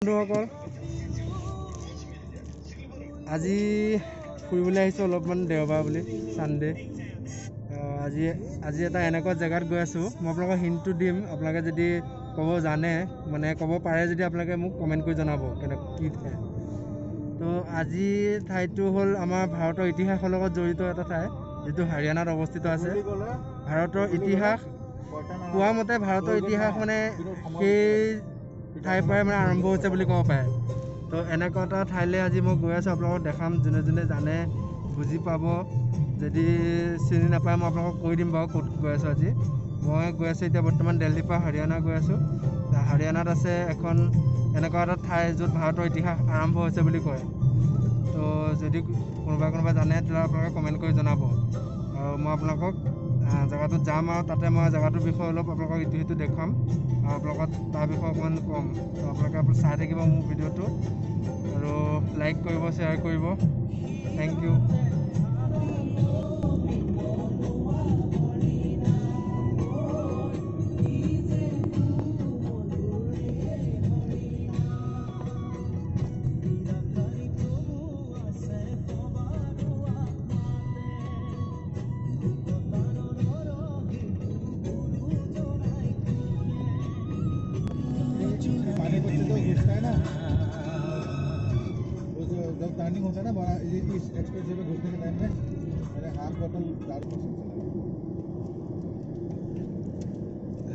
বন্ধুসকল আজি ফুৰিবলৈ আহিছোঁ অলপমান দেওবাৰ বুলি ছানডে আজি এটা এনেকুৱা জেগাত গৈ আছোঁ মই আপোনালোকক হিণ্টটো দিম আপোনালোকে যদি ক'ব জানে মানে ক'ব পাৰে যদি আপোনালোকে মোক কমেণ্ট কৰি জনাব কি ঠাই তো আজি ঠাইটো হ'ল আমাৰ ভাৰতৰ ইতিহাসৰ লগত জড়িত এটা ঠাই যিটো হাৰিয়ানাত অৱস্থিত আছে ভাৰতৰ ইতিহাস কোৱা মতে ভাৰতৰ ইতিহাস মানে সেই ঠাইৰ পৰাই মানে আৰম্ভ হৈছে বুলি ক'ব পাৰে তো এনেকুৱা এটা ঠাইলৈ আজি মই গৈ আছোঁ আপোনালোকক দেখাম যোনে যোনে জানে বুজি পাব যদি চিনি নাপায় মই আপোনালোকক কৈ দিম বাৰু ক'ত গৈ আছোঁ আজি মই গৈ আছোঁ এতিয়া বৰ্তমান দিল্লীৰ পৰা হাৰিয়ানা গৈ আছোঁ হাৰিয়ানাত আছে এখন এনেকুৱা এটা ঠাই য'ত ভাৰতৰ ইতিহাস আৰম্ভ হৈছে বুলি কয় তো যদি কোনোবা জানে তেতিয়া আপোনালোকে কমেণ্ট কৰি জনাব আৰু মই আপোনালোকক জেগাটোত যাম আৰু তাতে মই জেগাটোৰ বিষয়ে অলপ আপোনালোকক ইটো সিটো দেখুৱাম আৰু আপোনালোকক তাৰ বিষয়ে অকণমান ক'ম তো আপোনালোকে চাই থাকিব মোৰ ভিডিঅ'টো আৰু লাইক কৰিব শ্বেয়াৰ কৰিব থেংক ইউ जब टर्निंग होता है ना बड़ा इस एक्सप्रेस वे घुसने के टाइम में मैंने हाफ बॉटल दारू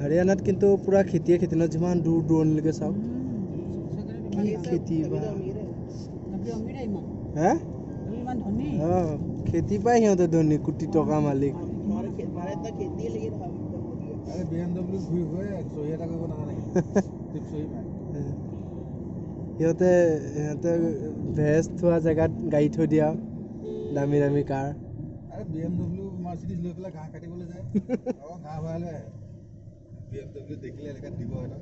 হাৰিয়ানাত কিন্তু পুৰা খেতিয়ে খেতি ন যিমান দূৰ দূৰণিলৈকে চাওক কি খেতি হা অঁ খেতি পাই সিহঁতে ধনী কোটি টকা মালিক अरे BMW घुई हुए सोया तक को ना नहीं टिप सोई पाए সিহঁতে ভেজ থোৱা জেগাত গাড়ী থৈ দিয়া দামী দামী কাৰ अरे BMW মাৰ্চিডিজ লৈ পেলাই ঘাঁহ কাটিবলৈ যায় আৰু ঘাঁহ ভৰালে BMW দেখিলে এনেকৈ দিব এটা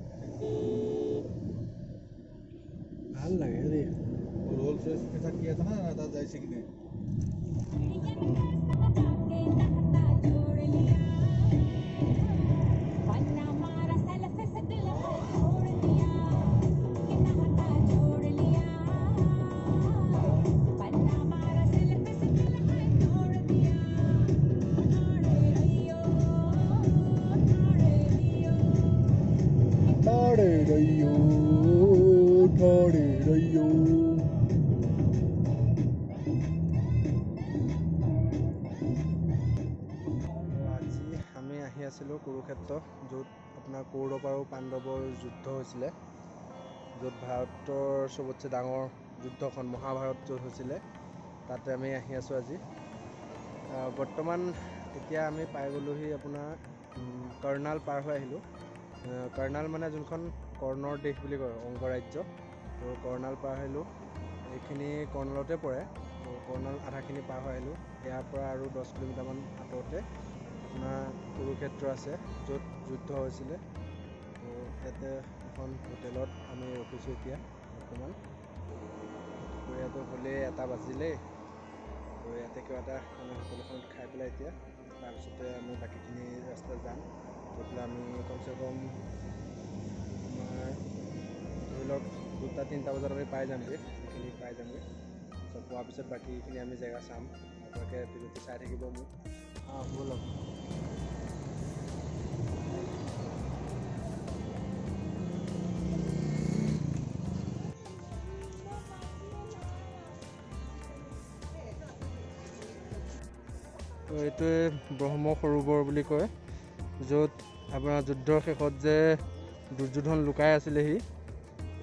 ভাল লাগে দেই रोल्स रॉयस के साथ किया था ना दादा सिंह ने আমি আহি আছিলোঁ কুৰুক্ষেত্ৰ য'ত আপোনাৰ কৌৰৱ আৰু পাণ্ডৱৰ যুদ্ধ হৈছিলে য'ত ভাৰতৰ চবতছে ডাঙৰ যুদ্ধখন মহাভাৰত য'ত হৈছিলে তাতে আমি আহি আছোঁ আজি বৰ্তমান এতিয়া আমি পাই গ'লোহি আপোনাৰ কৰ্ণাল পাৰ হৈ আহিলোঁ কৰ্ণাল মানে যোনখন কৰ্ণৰ দেশ বুলি কয় অংগৰাজ্য তো কৰ্ণাল পাৰ আহিলোঁ এইখিনি কৰ্ণালতে পৰে তো কৰ্ণাল আধাখিনি পাৰ হৈ আহিলোঁ ইয়াৰ পৰা আৰু 10 কিলোমিটাৰমান আঁতৰতে আপোনাৰ কুৰুক্ষেত্ৰ আছে য'ত যুদ্ধ হৈছিলে তো ইয়াতে এখন হোটেলত আমি ৰখিছোঁ এতিয়া বৰ্তমান দুপৰীয়াটো হ'লেই 1 বাজিলেই তো ইয়াতে কিবা এটা আমি হোটেল এখনত খাই পেলাই এতিয়া তাৰপিছতে আমি বাকীখিনি ৰাস্তা যাম গৈ পেলাই আমি কমচে কম আমাৰ ধৰি লওক 2-3টা বজাত আমি পাই যামগৈ সেইখিনি পাই যামগৈ চব পোৱাৰ পিছত বাকীখিনি আমি জেগা চাম আপোনালোকে ভিডিঅ'টো চাই থাকিব মোক ব'লক তো এইটোৱে ব্ৰহ্ম সৰোবৰ বুলি কয় য'ত আপোনাৰ যুদ্ধৰ শেষত যে দুৰ্যোধন লুকাই আছিলেহি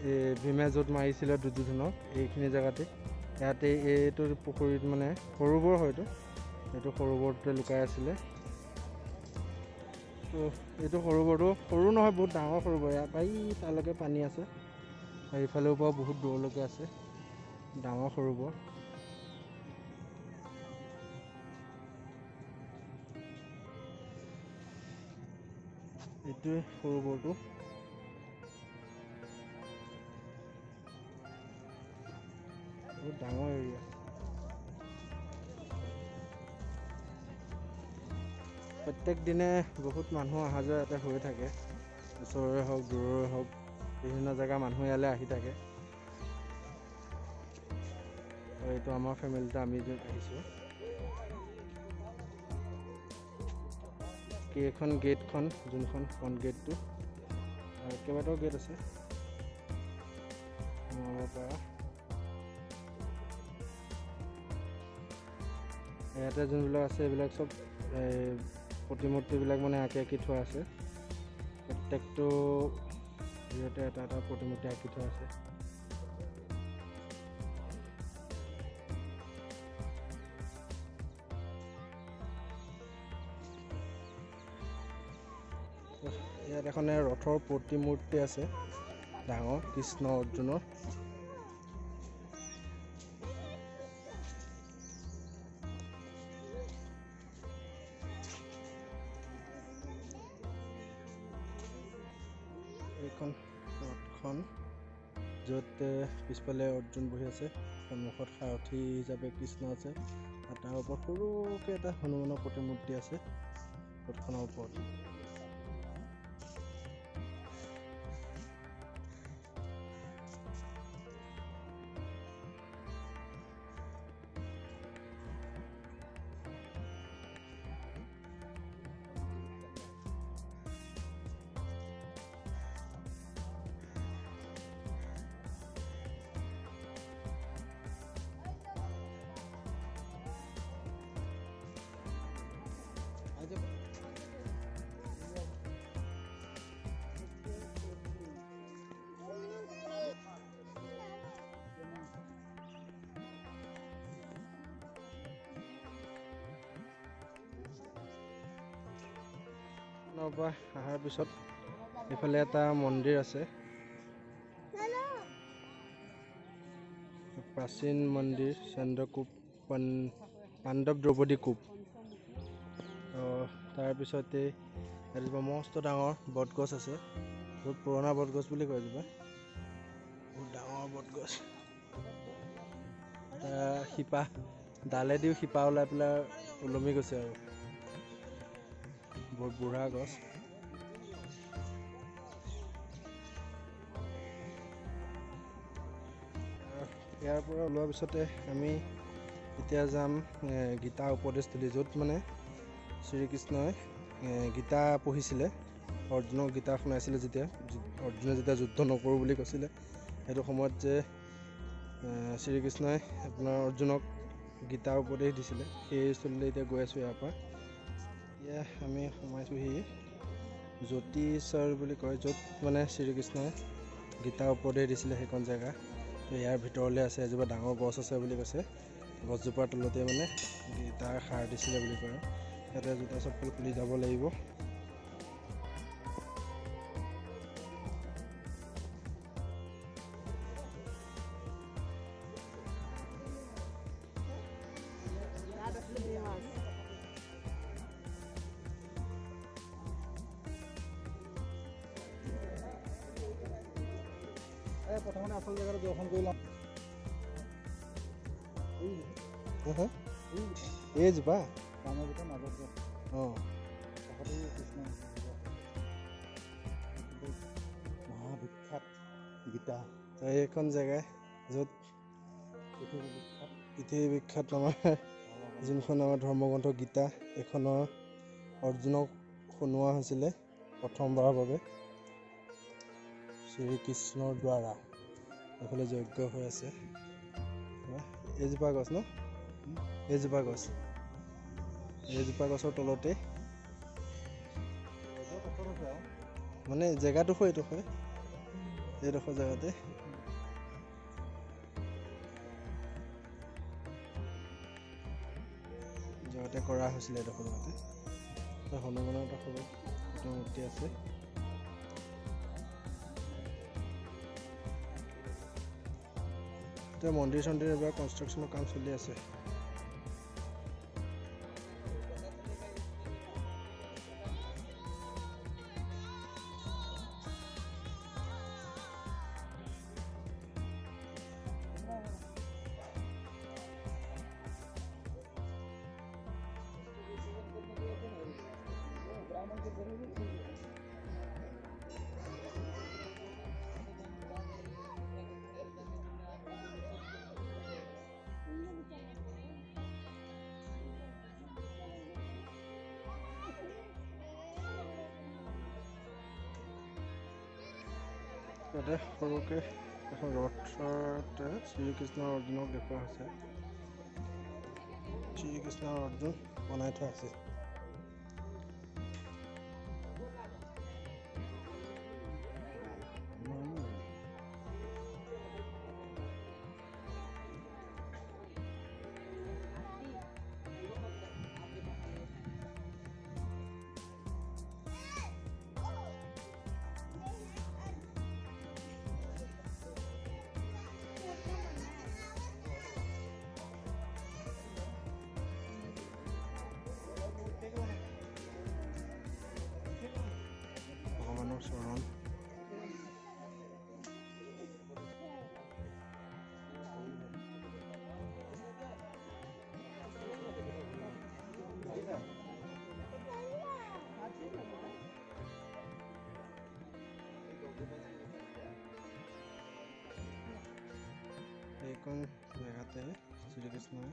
এই ভীমে য'ত মাৰিছিলে দুৰ্যোধনক এইখিনি জেগাতে ইয়াতে এইটো পুখুৰীত মানে সৰোবৰ হয়তো এইটো সৰোবৰটোতে লুকাই আছিলে তো এইটো সৰোবৰটো সৰু নহয় বহুত ডাঙৰ সৰোবৰ ইয়াৰ পৰা তালৈকে পানী আছে আৰু ইফালেও পৰা বহুত দূৰলৈকে আছে ডাঙৰ সৰোবৰ এইটোৱে সৰোবৰটো বহুত ডাঙৰ এৰিয়া প্ৰত্যেক দিনে বহুত মানুহ অহা যোৱা ইয়াতে হৈ থাকে ওচৰৰে হওক দূৰৰে হওক বিভিন্ন জেগা মানুহ ইয়ালৈ আহি থাকে এইটো আমাৰ ফেমিলিটো আমি য'ত আহিছোঁ। এইখন গেটখন যোনখন ফ্ৰণ্ট গেটটো আৰু কেইবাটাও গেট আছে সোমাব পৰা। ইয়াতে যোনবিলাক আছে এইবিলাক চব প্ৰতিমূৰ্তিবিলাক মানে আঁকি থোৱা আছে। প্ৰত্যেকটো ইয়াতে এটা এটা প্ৰতিমূৰ্তি আঁকি থোৱা আছে। ইয়াত এখন ৰথৰ প্ৰতিমূৰ্তি আছে ডাঙৰ কৃষ্ণ অৰ্জুনৰ। এইখন ৰথখন য'ত পিছফালে অৰ্জুন বহি আছে, সন্মুখত সাৰথি হিচাপে কৃষ্ণ আছে আৰু তাৰ ওপৰত সৰুকৈ এটা হনুমানৰ প্ৰতিমূৰ্তি আছে ৰথখনৰ ওপৰত। পৰা অহাৰ পিছত এইফালে এটা মন্দিৰ আছে, প্ৰাচীন মন্দিৰ চন্দ্ৰকূপ পাণ্ডৱ দ্ৰৌপদী কূপ। তাৰপিছতে এজোপা মস্ত ডাঙৰ বটগছ আছে, বহুত পুৰণা বটগছ বুলি কয় এজোপা, বহুত ডাঙৰ বটগছ। শিপা ডালেদিও শিপা ওলাই পেলাই ওলমি গৈছে আৰু বহুত বুঢ়া গছ। ইয়াৰ পৰা ওলোৱাৰ পিছতে আমি এতিয়া যাম গীতা উপদেশস্থলী, য'ত মানে শ্ৰীকৃষ্ণই গীতা পঢ়িছিলে, অৰ্জুনক গীতা শুনাইছিলে। অৰ্জুনে যেতিয়া যুদ্ধ নকৰোঁ বুলি কৈছিলে, সেইটো সময়ত যে শ্ৰীকৃষ্ণই আপোনাৰ অৰ্জুনক গীতা উপদেশ দিছিলে, সেই স্থলীলৈ এতিয়া গৈ আছোঁ। ইয়াৰ পৰা এতিয়া আমি সোমাইছোঁহি জ্যোতিশ্বৰ বুলি কয়, য'ত মানে শ্ৰীকৃষ্ণই গীতা উপদেশ দিছিলে সেইখন জেগা। ইয়াৰ ভিতৰলৈ আছে এজোপা ডাঙৰ গছ আছে বুলি কৈছে, গছজোপাৰ তলতে মানে গীতাৰ সাৰ দিছিলে বুলি কয়। ইয়াতে জোতা চপ্পল খুলি যাব লাগিব। প্ৰথমতে আচল জেগাটো দৰ্শন কৰি লওঁ। এইজোপা ডাঙৰ জোপা মাজত মহাবিখ্যাত গীতা। এইখন জেগাই য'ত পৃথিৱী বিখ্যাত আমাৰ যোনখন আমাৰ ধৰ্মগ্ৰন্থ গীতা, এইখনৰ অৰ্জুনক শুনোৱা হৈছিলে প্ৰথমবাৰৰ বাবে শ্ৰীকৃষ্ণৰ দ্বাৰা। এইফালে যজ্ঞ হৈ আছে। এইজোপা গছ ন, এইজোপা গছৰ তলতে মানে জেগাডোখৰ এইডোখৰ জেগাতে কৰা হৈছিলে। এইডোখৰ জেগাতে হনুমানৰ এটা সৰু মূৰ্তি আছে। এতিয়া মন্দিৰ চন্দিৰ এবাৰ কনষ্ট্ৰাকশ্যনৰ কাম চলি আছে। ইয়াতে সৰুকৈ এখন ৰথতে শ্ৰীকৃষ্ণ অৰ্জুনক দেখুওৱা হৈছে। শ্ৰীকৃষ্ণ আৰু অৰ্জুন বনাই থোৱা আছে। ভগৱানৰ চৰণ। এইখন জেগাতে শ্ৰীকৃষ্ণই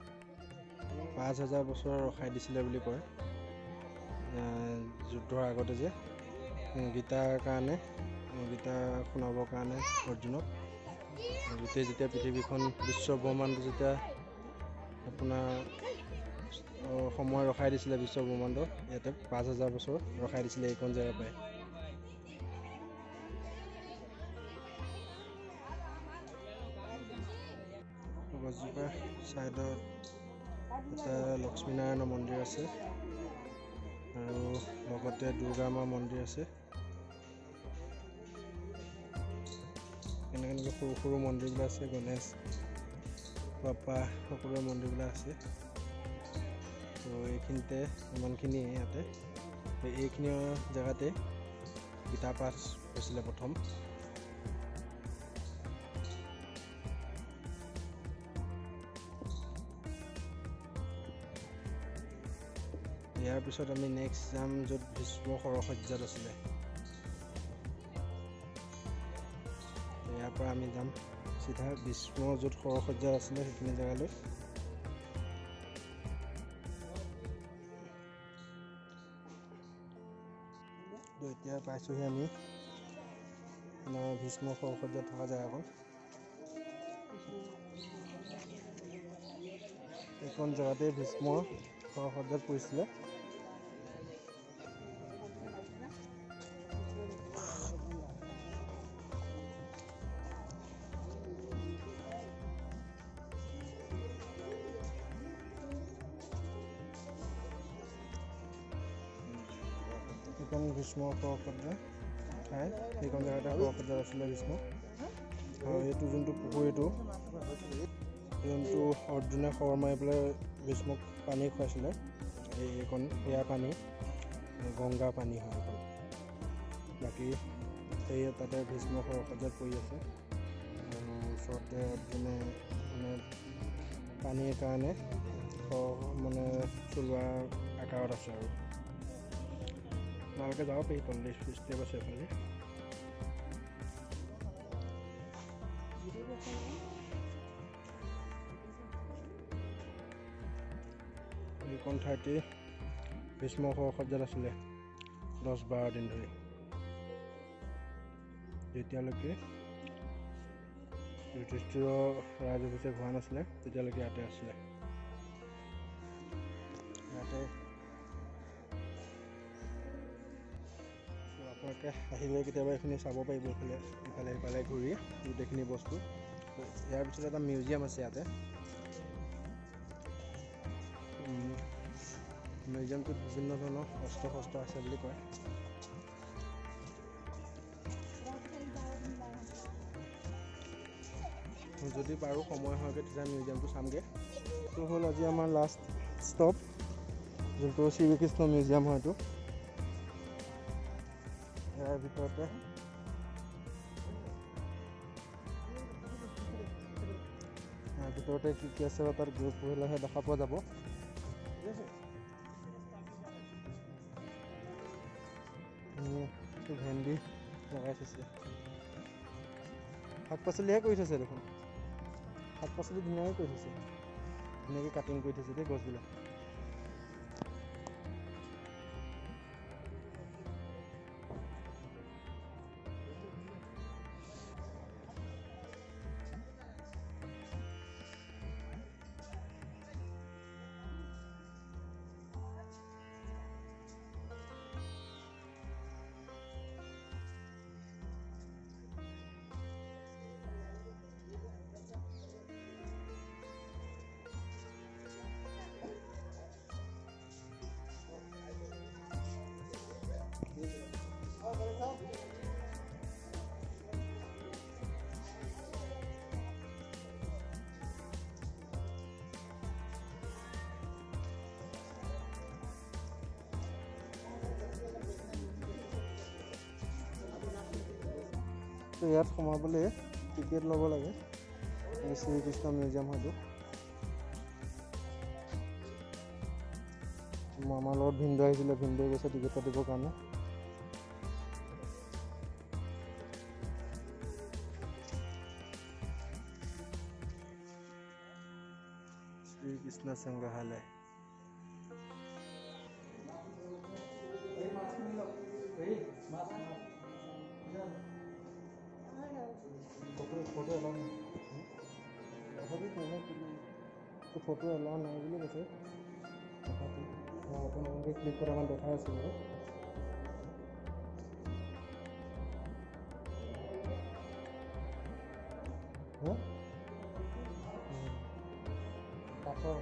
৫,০০০ বছৰ ৰখাই দিছিলে বুলি কয়। যুদ্ধৰ আগতে যে গীতাৰ কাৰণে, গীতা শুনাবৰ কাৰণে অৰ্জুনক গোটেই যেতিয়া পৃথিৱীখন বিশ্ব ব্ৰহ্মাণ্ড যেতিয়া আপোনাৰ সময় ৰখাই দিছিলে, বিশ্ব ব্ৰহ্মাণ্ড ইয়াতে ৫,০০০ বছৰ ৰখাই দিছিলে এইখন জেগাৰ পৰাই। গছজোপাৰ ছাইডত এটা লক্ষ্মীনাৰায়ণৰ মন্দিৰ আছে আৰু লগতে দুৰ্গা মাৰ মন্দিৰ আছে। এনেকৈ সৰু সৰু মন্দিৰবিলাক আছে, গণেশ বাপ্পা সকলোৰে মন্দিৰবিলাক আছে। তো এইখিনিতে ইমানখিনিয়ে ইয়াতে এইখিনি জেগাতে গীতা পাঠ হৈছিলে প্ৰথম। ইয়াৰ পিছত আমি নেক্সট যাম য'ত ভীষ্ম সৰসজ্জাত আছিলে। ইয়াৰ পৰা আমি যাম চিধা ভীষ্ম য'ত সৰসজ্জাত আছিলে সেইখিনি জেগালৈ। তো এতিয়া পাইছোঁহি আমি আমাৰ ভীষ্ম সৰসজ্জাত থকা জেগাখন। এইখন জেগাতে ভীষ্ম সৰসজ্জাত পৰিছিলে। এইখন ভীষ্ম সৰসজ্জা ঠাই, সেইখন জেগাতে সৰসজ্জাত আছিলে ভীষ্ম। আৰু এইটো যোনটো পুখুৰীটো, যোনটো অৰ্জুনে শৰ মাৰি পেলাই ভীষ্মক পানী খুৱাইছিলে, এইখন সেয়া পানী, গংগাৰ পানী হয় এইখন। বাকী সেই তাতে ভীষ্ম সৰসজ্জাত পৰি আছে আৰু ওচৰতে অৰ্জুনে মানে পানীৰ কাৰণে মানে চলোৱা আকাৰত আছে আৰু ভালকৈ যাব পাৰি। তললৈ ষ্টেপ আছে এইফালে। এইখন ঠাইতে ভীষ্ম সৰসজ্জাত আছিলে 10-12 দিন ধৰি। যেতিয়ালৈকে যুধিষ্ঠিৰ ৰাজঅভিষেক হোৱা নাছিলে তেতিয়ালৈকে ইয়াতে আছিলে। ইয়াতে আপোনালোকে আহিলে কেতিয়াবা এইখিনি চাব পাৰিব। ইফালে ইফালে ঘূৰি গোটেইখিনি বস্তু। ইয়াৰ পিছত এটা মিউজিয়াম আছে ইয়াতে। মিউজিয়ামটোত বিভিন্ন ধৰণৰ অস্ত্ৰ শস্ত্ৰ আছে বুলি কয়। যদি পাৰোঁ সময় হয়গৈ তেতিয়া মিউজিয়ামটো চামগৈ। এইটো হ'ল আজি আমাৰ লাষ্ট ষ্টপ, যোনটো শ্ৰীকৃষ্ণ মিউজিয়াম হয়। এইটো ইয়াৰ ভিতৰতে কি কি আছে তাত গৈ পঢ়িলেহে দেখা পোৱা যাব। ভেন্দি লগাই থৈছে, শাক পাচলিহে কৰি থৈছে দেখোন। শাক পাচলি ধুনীয়াকৈ কৰি থৈছে, ধুনীয়াকৈ কাটিং কৰি থৈছে দেই গছবিলাক। তো ইয়াত সোমাবলৈ টিকেট ল'ব লাগে। এই শ্ৰীকৃষ্ণ মিউজিয়াম হয়তো। আমাৰ লগত ভিনদেউ আহিছিলে, ভিনদেউ গৈছে টিকেট কাটিবৰ কাৰণে। শ্ৰীকৃষ্ণ সংগ্ৰহালয়। ফটো এলাও নাই, ফটো এলাও নাই বুলি কৈছে। আপোনালোকে ক্লিক কৰা আমাৰ দেখাই আছে বাৰু। কাঠৰ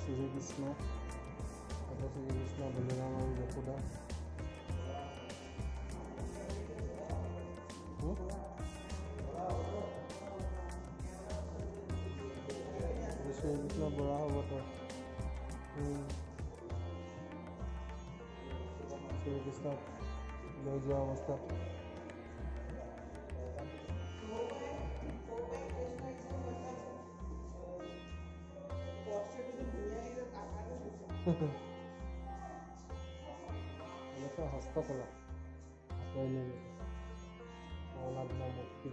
শ্ৰীকৃষ্ণ, তাতে শ্ৰীকৃষ্ণ, বলোৰাম আৰু যশোদা। শ্ৰীকৃষ্ণ বুঢ়া হ'ব তই। শ্ৰীকৃষ্ণক লৈ যোৱা অৱস্থাত এনেকুৱা হস্তকলা আঁতৰাই লৈ গৈছে। পুৰণা দিনৰ মূৰ্তি।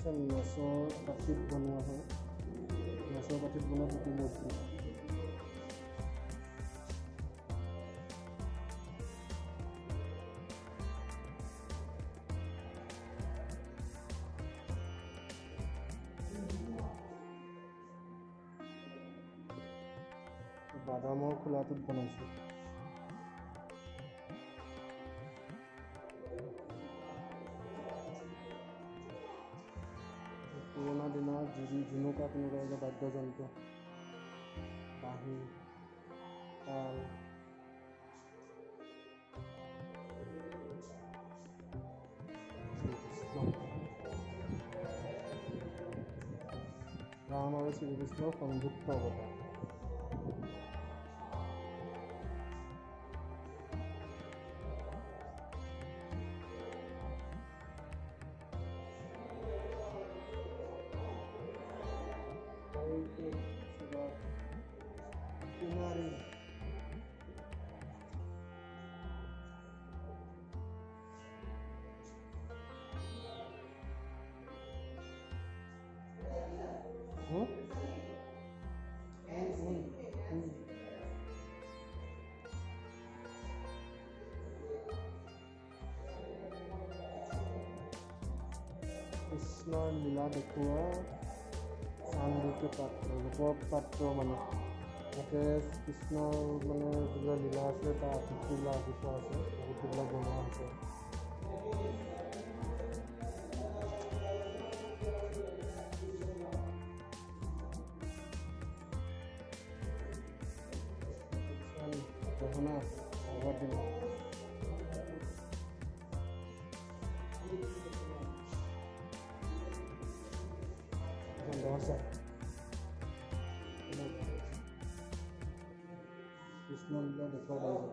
মেচৰ পাতিত বনোৱা হয়। মেচৰ পাতিত বনোৱা প্ৰতিমূৰ্তি। বাদামৰ খোলাটোত বনাইছে। পুৰণা দিনৰ জুনুকা তেনেকুৱা বাদ্যযন্ত্ৰ, বাঁহী, তাল, ৰাম আৰু শ্ৰীকৃষ্ণৰ সংযুক্ত অৱতাৰ। কৃষ্ণৰ লীলা দেখুওৱা চান্দুকে পাত্ৰ, ৰূপক পাত্ৰ মানে। ইয়াতে কৃষ্ণৰ মানে যিবিলাক লীলা আছে তাৰ আকৃতিবিলাক আঁকি থোৱা আছে, আকৃতিবিলাক বনোৱা হৈছে। গহনা আগৰ দিনত কৃষ্ণ লীলা দেখুওৱা পাৰিব।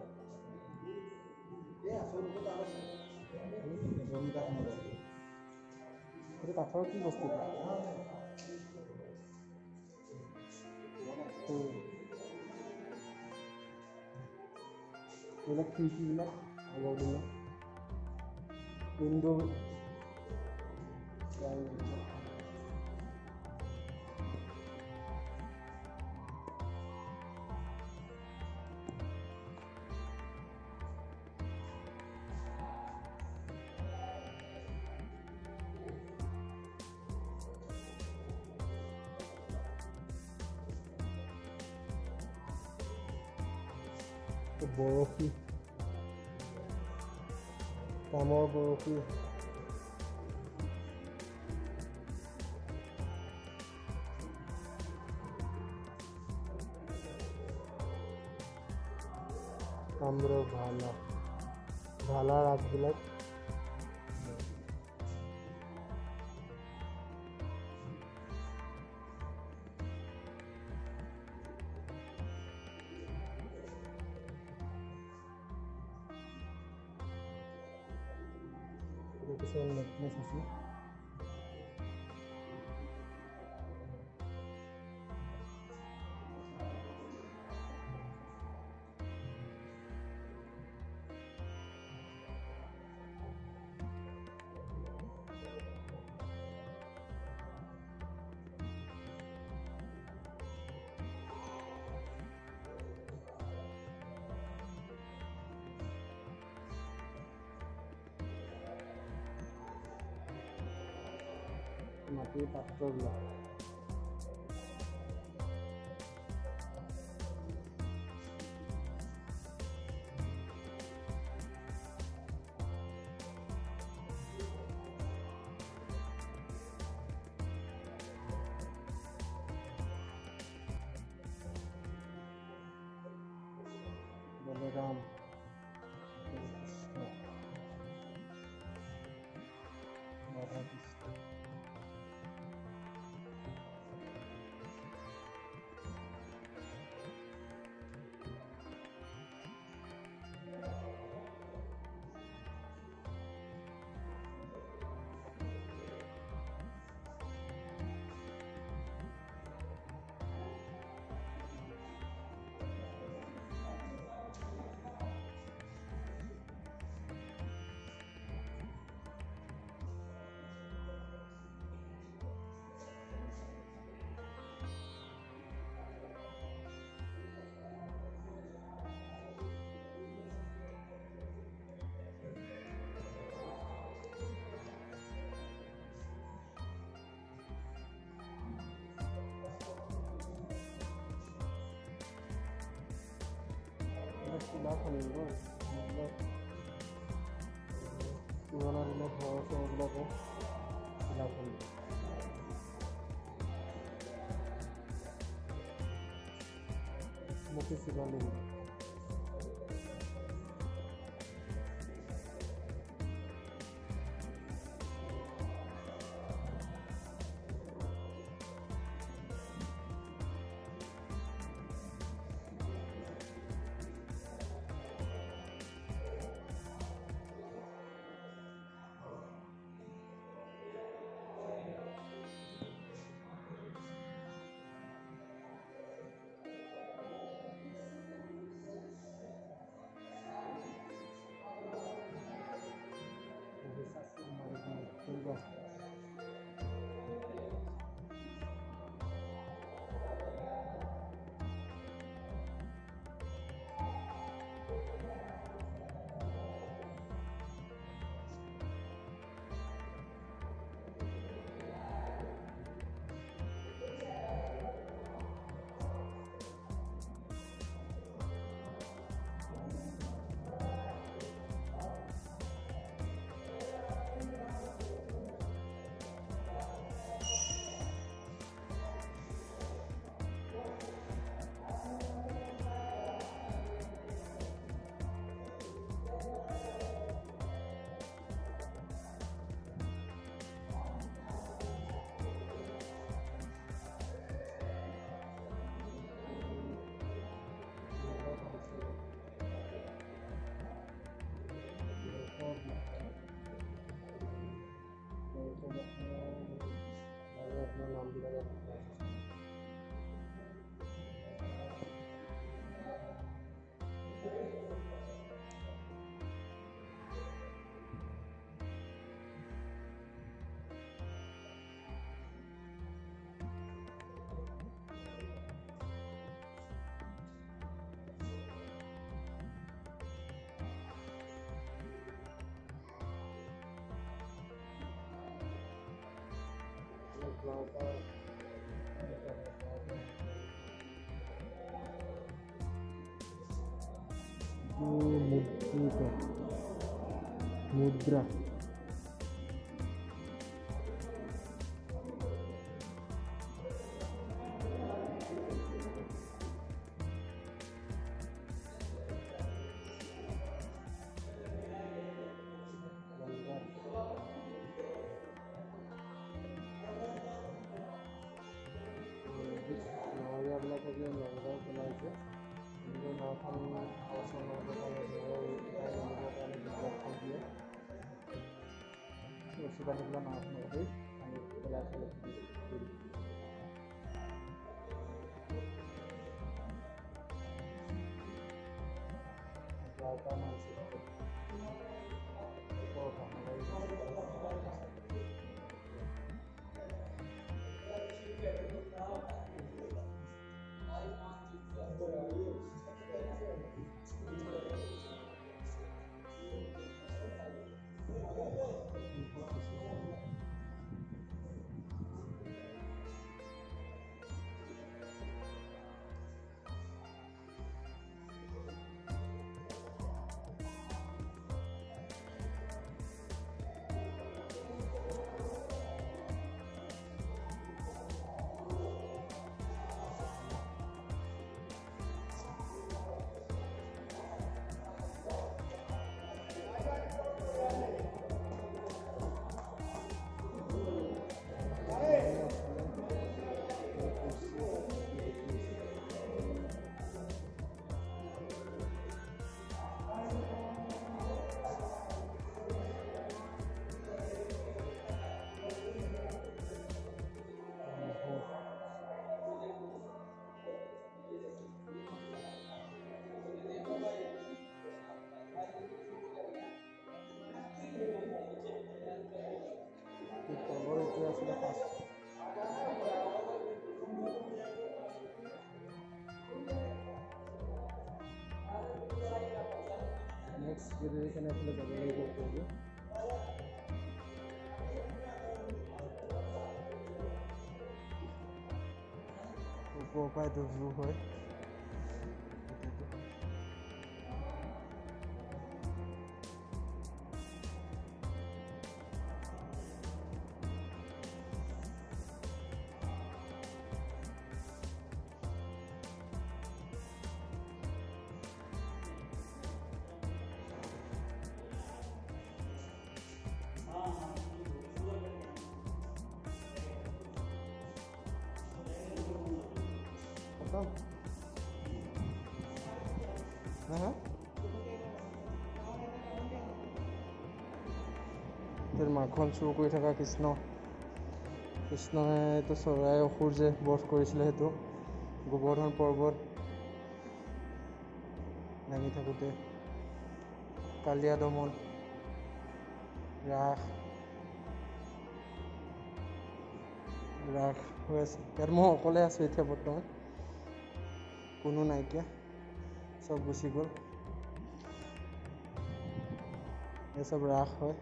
এইটো কাঠৰ কি বস্তু? এইবিলাক খিৰিকীবিলাক আগৰ দিনৰ উইণ্ডো বৰশী, কামৰ বৰশী। কামৰূপ ভালাৰ আগবিলাক। কিছুমান নেকলেছ আছে। মাটিৰ পাত্ৰবিলাক। বলৰাম, কৃষ্ণ, ৰাধা কৃষ্ণ। শিলা খনিব পুৰণা দিনৰ ঘৰ চৰবিলাকো শিলা খনিব। মুখী শিৱলিংগ। মুদ্ৰা নাৱৰীয়াবিলাকে যে লংগাও পেলাইছে নিজৰ নাওখন অচল নহ'বৰ কাৰণে উঠাই আনিবৰ কাৰণে বিপদখন দিয়ে ৰছী বান্ধি পেলাই নাওখন উঠাই আনি পেলাই থ'লে আছিলে ফাৰ্ষ্ট নেক্সট জেনেৰেশ্যন এফালে যাব লাগিব কৰিব ওপৰৰ পৰা এইটো ভিউ হয় মাখন চুৰ কৰি থকা কৃষ্ণই এইটো চৰাই অসুৰ যে বধ কৰিছিলে সেইটো গোবৰ্ধন পৰ্বত দাঙি থাকোঁতে কালিয়া দমন ৰাস হৈ আছে ইয়াত মই অকলে আছোঁ এতিয়া বৰ্তমান কোনো নাইকিয়া চব গুচি গ'ল এই চব ৰাস হয়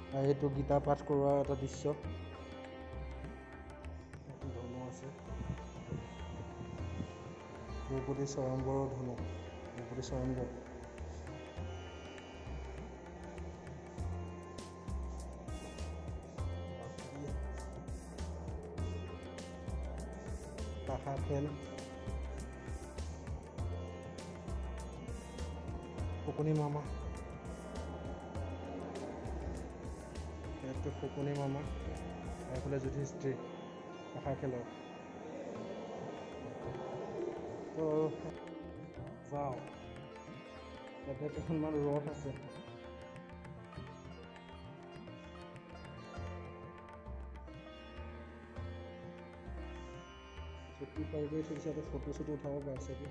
আৰু এইটো গীতা পাঠ কৰোৱা এটা দৃশ্য ধনু আছে দ্ৰৌপদী স্বয়ম্বৰৰ ধনু দ্ৰৌপদী স্বয়ম্বৰ পাশা খেল ফুকনি মামা এইটো ফুকনি মামা এইফালে যুধিষ্ঠিৰ পাশা খেলৰ তো যাওঁ ইয়াতে কেইখনমান ৰথ আছে ছুটি পাই গৈ থৈছে ইয়াতে ফটো চটো উঠাব পাৰে চাগে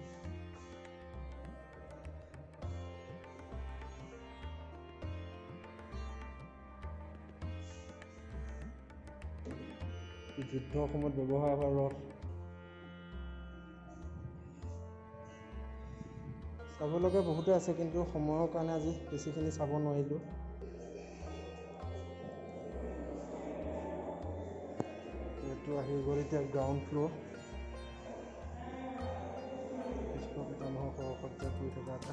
যুদ্ধৰ সময়ত ব্যৱহাৰ হোৱা ৰথ চাবলগীয়া বহুতো আছে কিন্তু সময়ৰ কাৰণে আজি বেছিখিনি চাব নোৱাৰিলোঁ এইটো আহি গ'ল এতিয়া গ্ৰাউণ্ড ফ্ল'ৰ কৃষ্ণ পিতামহৰ সহসজ্জা কৰি থকা এটা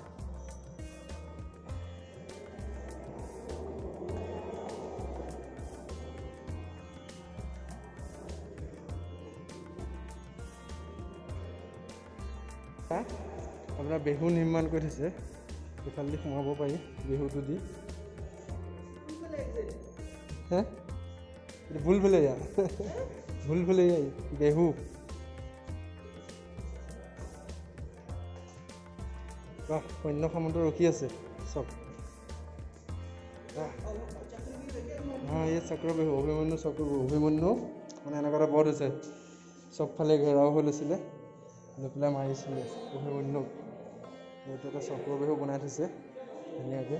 হা আপোনাৰ বেহু নিৰ্মাণ কৰি থৈছে, ইফালেদি সোমাব পাৰি বেহুটো দি। হা ভুল ভুলেয়া ভুল ভুলেয়া বেহু। বাহ সৈন্য সামন্ত ৰখি আছে চব। हाँ ये চক্ৰবেহু অভিমন্যু চক্ৰবেহু অভিমন্যু মানে এনেকুৱা এটা বধ হৈছে, চবফালে ঘেৰাও হৈ লৈছিলে, লৈ পেলাই মাৰিছিলে অভিমন্যুক। এইটো এটা চক্ৰবেহু বনাই থৈছে ধুনীয়াকৈ।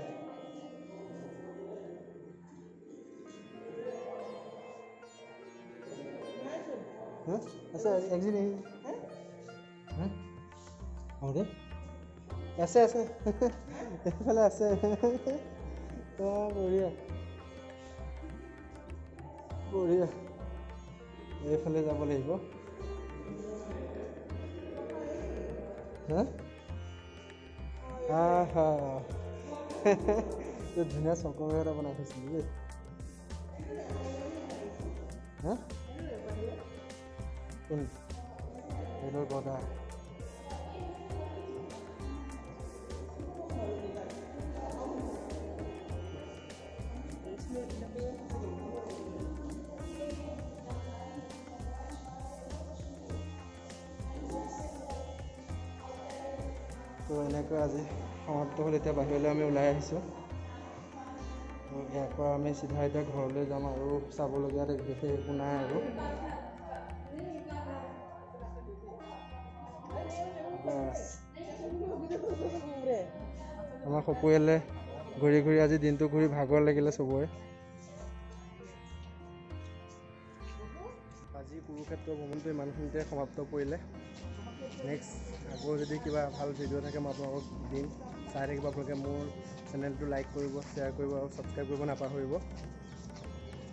হা আছে একদিন এই হা হ'ব দে আছে আছে এইফালে আছে বঢ়িয়া বঢ়িয়া। এইফালে যাব লাগিব। হা হা ধুনীয়া চক্ৰবেহু এটা বনাই থৈছিলোঁ দেই। হা কোন এইটো গদা তো এনেকৈ আজি সমাপ্ত হ'ল। এতিয়া বাহিৰলৈ আমি ওলাই আহিছোঁ। ইয়াৰ পৰা আমি চিধা এতিয়া ঘৰলৈ যাম আৰু চাবলগীয়া বিশেষ একো নাই আৰু। আমাৰ সপৰিয়ালে ঘূৰি ঘূৰি আজি দিনটো ঘূৰি ভাগৰ লাগিলে চবৰে। আজি কুৰুক্ষেত্ৰ ভ্ৰমণটো ইমানখিনিতে সমাপ্ত কৰিলে। নেক্সট আকৌ যদি কিবা ভাল ভিডিঅ' থাকে মই আপোনালোকক দিম, চাই থাকিব আপোনালোকে। মোৰ চেনেলটো লাইক কৰিব, শ্বেয়াৰ কৰিব আৰু ছাবস্ক্ৰাইব কৰিব নাপাহৰিব।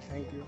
Thank U.